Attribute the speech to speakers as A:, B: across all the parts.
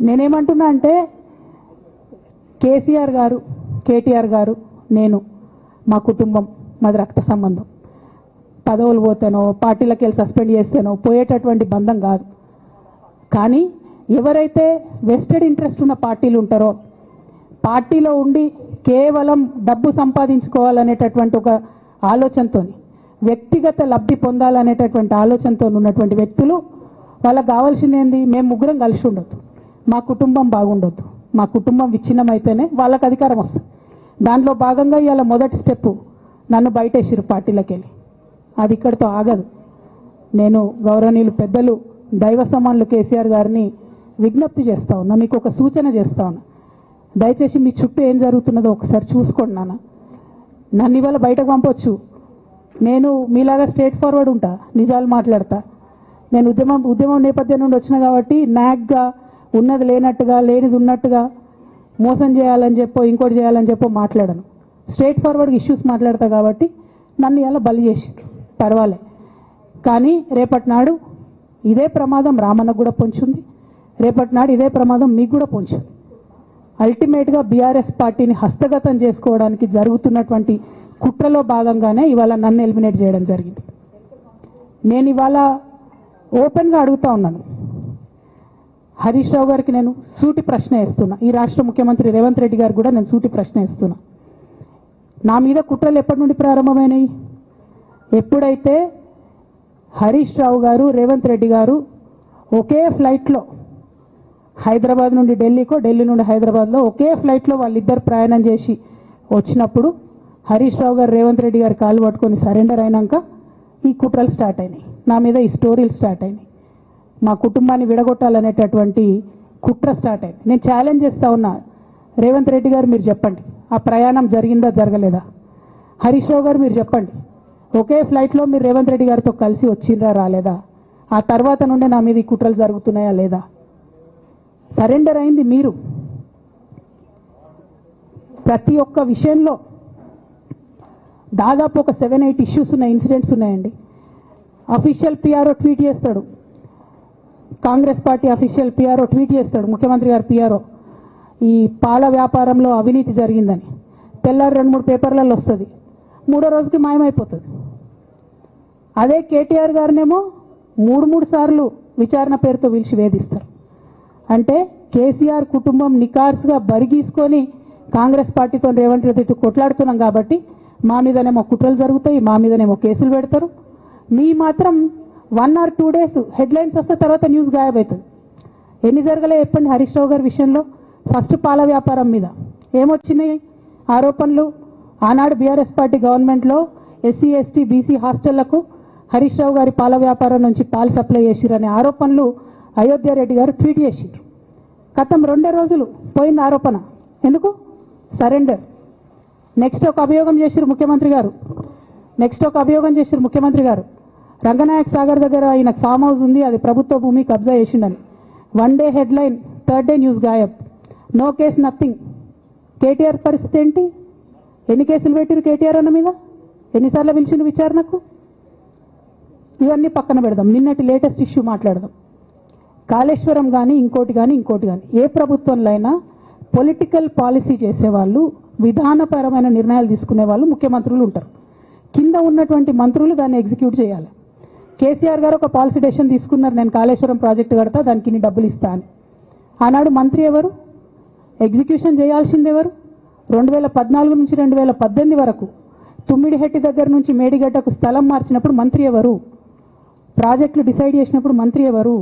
A: నేనేమంటున్నా అంటే కేసీఆర్ గారు, కేటీఆర్ గారు, నేను, మా కుటుంబం, మాది రక్త సంబంధం. పదవులు పోతేనో పార్టీలకు వెళ్ళి సస్పెండ్ చేస్తేనో పోయేటటువంటి బంధం కాదు. కానీ ఎవరైతే వెస్టెడ్ ఇంట్రెస్ట్ ఉన్న పార్టీలు ఉంటారో, పార్టీలో ఉండి కేవలం డబ్బు సంపాదించుకోవాలనేటటువంటి ఒక ఆలోచనతో, వ్యక్తిగత లబ్ధి పొందాలనేటటువంటి ఆలోచనతో ఉన్నటువంటి వ్యక్తులు, వాళ్ళకి కావాల్సింది ఏంది? మేము ముగ్గురం కలిసి ఉండొద్దు, మా కుటుంబం బాగుండొద్దు, మా కుటుంబం విచ్ఛిన్నమైతేనే వాళ్ళకి అధికారం వస్తుంది. దాంట్లో భాగంగా ఇవాళ మొదటి స్టెప్పు నన్ను బయటేసిరు పార్టీలకు వెళ్ళి. అది ఇక్కడితో ఆగదు. నేను గౌరవనీయులు పెద్దలు దైవ సమానులు కేసీఆర్ గారిని విజ్ఞప్తి చేస్తా ఉన్నా, మీకు ఒక సూచన చేస్తా ఉన్నా. దయచేసి మీ చుట్టూ ఏం జరుగుతున్నదో ఒకసారి చూసుకోండి నాన్న. నన్ను ఇవాళ బయటకు పంపొచ్చు, నేను మీలాగా స్ట్రేట్ ఫార్వర్డ్ ఉంటా, నిజాలు మాట్లాడతా. నేను ఉద్యమం నేపథ్యం నుండి వచ్చిన కాబట్టి నాగ్గా ఉన్నది లేనట్టుగా, లేనిది ఉన్నట్టుగా, మోసం చేయాలని చెప్పో ఇంకోటి చేయాలని చెప్పో మాట్లాడను. స్ట్రేట్ ఫార్వర్డ్గా ఇష్యూస్ మాట్లాడతా కాబట్టి నన్ను ఇలా బలి చేసారు, పర్వాలే. కానీ రేపటి నాడు ఇదే ప్రమాదం రామన్నకు కూడా పొంచుంది, రేపటి నాడు ఇదే ప్రమాదం మీకు కూడా పొంచుంది. అల్టిమేట్గా బీఆర్ఎస్ పార్టీని హస్తగతం చేసుకోవడానికి జరుగుతున్నటువంటి కుట్రలో భాగంగానే ఇవాళ నన్ను ఎలిమినేట్ చేయడం జరిగింది. నేను ఇవాళ ఓపెన్గా అడుగుతా ఉన్నాను, హరీష్ రావు గారికి నేను సూటి ప్రశ్న వేస్తున్నా, ఈ రాష్ట్ర ముఖ్యమంత్రి రేవంత్ రెడ్డి గారికి కూడా నేను సూటి ప్రశ్న వేస్తున్నా. నా మీద కుట్రలు ఎప్పటి నుండి ప్రారంభమైనాయి? ఎప్పుడైతే హరీష్ రావు గారు, రేవంత్ రెడ్డి గారు ఒకే ఫ్లైట్లో హైదరాబాద్ నుండి ఢిల్లీకో, ఢిల్లీ నుండి హైదరాబాద్లో ఒకే ఫ్లైట్లో వాళ్ళిద్దరు ప్రయాణం చేసి వచ్చినప్పుడు హరీష్ రావు గారు రేవంత్ రెడ్డి గారు కాలు పట్టుకొని సరెండర్ అయినాక ఈ కుట్రలు స్టార్ట్ అయినాయి, నా మీద ఈ స్టోరీలు స్టార్ట్ అయినాయి, మా కుటుంబాన్ని విడగొట్టాలనేటటువంటి కుట్ర స్టార్ట్ అయింది. నేను ఛాలెంజ్ చేస్తా ఉన్నా, రేవంత్ రెడ్డి గారు మీరు చెప్పండి, ఆ ప్రయాణం జరిగిందా జరగలేదా? హరీష్ రావు గారు మీరు చెప్పండి, ఒకే ఫ్లైట్లో మీరు రేవంత్ రెడ్డి గారితో కలిసి వచ్చిండ్రా రాలేదా? ఆ తర్వాత నుండే నా మీద ఈ కుట్రలు జరుగుతున్నాయా లేదా? సరెండర్ అయింది మీరు. ప్రతి ఒక్క విషయంలో దాదాపు ఒక 7-8 ఇష్యూస్ ఉన్న ఇన్సిడెంట్స్ ఉన్నాయండి. అఫీషియల్ పిఆర్ఓ ట్వీట్ చేస్తాడు, Congress party official PRO tweet చేస్తాడు, ముఖ్యమంత్రి గారు పిఆర్ఓ, ఈ పాల వ్యాపారంలో అవినీతి జరిగిందని. తెల్లారి 2-3 పేపర్లలో వస్తుంది, 3వ రోజుకి మాయమైపోతుంది. అదే కేటీఆర్ గారినేమో 3 సార్లు విచారణ పేరుతో పిలిచి వేధిస్తారు. అంటే కేసీఆర్ కుటుంబం నికార్స్గా బరిగీసుకొని కాంగ్రెస్ పార్టీతో రేవంత్ రెడ్డి కొట్లాడుతున్నాం కాబట్టి మా మీదనేమో కుట్రలు జరుగుతాయి, మా మీదనేమో కేసులు పెడతారు. మీ మాత్రం 1 or 2 days హెడ్లైన్స్ వస్తే తర్వాత న్యూస్ గాయబవుతుంది. ఎన్ని జరగలే చెప్పండి హరీష్ రావు గారి విషయంలో? ఫస్ట్ పాల వ్యాపారం మీద ఏమొచ్చినాయి ఆరోపణలు? ఆనాడు బీఆర్ఎస్ పార్టీ గవర్నమెంట్లో SC ST BC హాస్టళ్లకు Harish Rao గారి పాల వ్యాపారం నుంచి పాలు సప్లై చేసిరనే ఆరోపణలు అయోధ్య రెడ్డి గారు ట్వీట్ చేసిరు. గతం 2 రోజులు పోయింది ఆరోపణ. ఎందుకు? సరెండర్. నెక్స్ట్ ఒక అభియోగం చేసిరు ముఖ్యమంత్రి గారు, రంగనాయక్ సాగర్ దగ్గర ఆయన ఫామ్ హౌస్ ఉంది, అది ప్రభుత్వ భూమి, కబ్జా చేసిండని. 1 day headline, 3rd day news గాయబ్, నో కేసు నథింగ్. కేటీఆర్ పరిస్థితి ఏంటి? ఎన్ని కేసులు పెట్టిరు కేటీఆర్ అన్న మీద? ఎన్నిసార్లు పిలిచిండు విచారణకు? ఇవన్నీ పక్కన పెడదాం, నిన్నటి లేటెస్ట్ ఇష్యూ మాట్లాడదాం. కాళేశ్వరం కానీ ఇంకోటి కానీ ఏ ప్రభుత్వంలో అయినా పొలిటికల్ పాలసీ చేసేవాళ్ళు, విధానపరమైన నిర్ణయాలు తీసుకునే వాళ్ళు ముఖ్యమంత్రులు ఉంటారు. కింద ఉన్నటువంటి మంత్రులు దాన్ని ఎగ్జిక్యూట్ చేయాలి. కేసీఆర్ గారు ఒక పాలసీ డెసిషన్ తీసుకున్నారు, నేను కాళేశ్వరం ప్రాజెక్టు కడతా, దానికి ఇన్ని డబ్బులు ఇస్తా అని. ఆనాడు మంత్రి ఎవరు? ఎగ్జిక్యూషన్ చేయాల్సింది ఎవరు? 2014 నుంచి 2018 వరకు తుమ్మిడిహెట్టి దగ్గర నుంచి మేడిగడ్డకు స్థలం మార్చినప్పుడు మంత్రి ఎవరు? ప్రాజెక్టులు డిసైడ్ చేసినప్పుడు మంత్రి ఎవరు?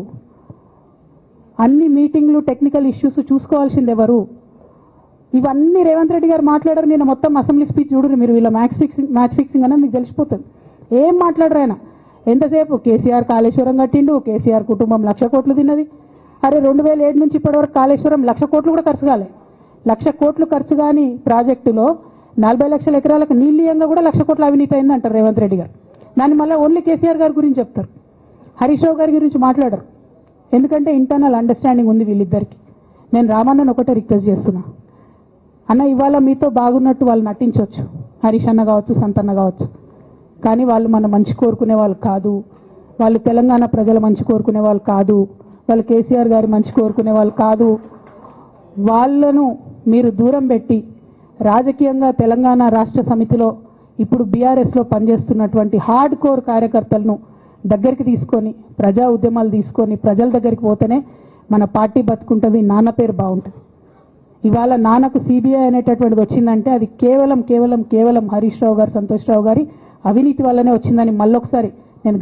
A: అన్ని మీటింగ్లు, టెక్నికల్ ఇష్యూస్ చూసుకోవాల్సింది ఎవరు? ఇవన్నీ రేవంత్ రెడ్డి గారు మాట్లాడారు. నేను మొత్తం అసెంబ్లీ స్పీచ్ చూడరు మీరు, వీళ్ళ మ్యాచ్ ఫిక్సింగ్ అనేది మీకు తెలిసిపోతుంది. ఏం మాట్లాడరు ఆయన. ఎంతసేపు కేసీఆర్ కాళేశ్వరం కట్టిండు, కేసీఆర్ కుటుంబం 1,00,000 కోట్లు తిన్నది. అరే 2007 నుంచి ఇప్పటివరకు కాళేశ్వరం 1,00,000 కోట్లు కూడా ఖర్చు కాలే. 1,00,000 కోట్లు ఖర్చు కాని ప్రాజెక్టులో 40 లక్షల ఎకరాలకు నీళ్ళీయంగా కూడా 1,00,000 కోట్ల అవినీతి అయింది అంటారు రేవంత్ రెడ్డి గారు. దాన్ని మళ్ళీ ఓన్లీ కేసీఆర్ గారి గురించి చెప్తారు, హరీష్ రావు గారి గురించి మాట్లాడరు. ఎందుకంటే ఇంటర్నల్ అండర్స్టాండింగ్ ఉంది వీళ్ళిద్దరికి. నేను రామన్నను ఒకటే రిక్వెస్ట్ చేస్తున్నా, అన్న ఇవాళ మీతో బాగున్నట్టు వాళ్ళు నటించవచ్చు, హరీష్ అన్న కావచ్చు, సంతన్న కావచ్చు, కానీ వాళ్ళు మన మంచి కోరుకునే వాళ్ళు కాదు, వాళ్ళు తెలంగాణ ప్రజల మంచి కోరుకునే వాళ్ళు కాదు, వాళ్ళు కేసీఆర్ గారి మంచి కోరుకునే వాళ్ళు కాదు. వాళ్ళను మీరు దూరం పెట్టి రాజకీయంగా తెలంగాణ రాష్ట్ర సమితిలో ఇప్పుడు బీఆర్ఎస్లో పనిచేస్తున్నటువంటి హార్డ్ కోర్ కార్యకర్తలను దగ్గరికి తీసుకొని ప్రజా ఉద్యమాలు తీసుకొని ప్రజల దగ్గరికి పోతేనే మన పార్టీ బతుకుంటుంది, నాన్న పేరు బాగుంటుంది. ఇవాళ నాన్నకు సిబిఐ అనేటటువంటిది వచ్చిందంటే అది కేవలం కేవలం కేవలం హరీష్ రావు గారు, సంతోష్ రావు గారి అవినీతి వల్లనే వచ్చిందని మళ్ళొకసారి నేను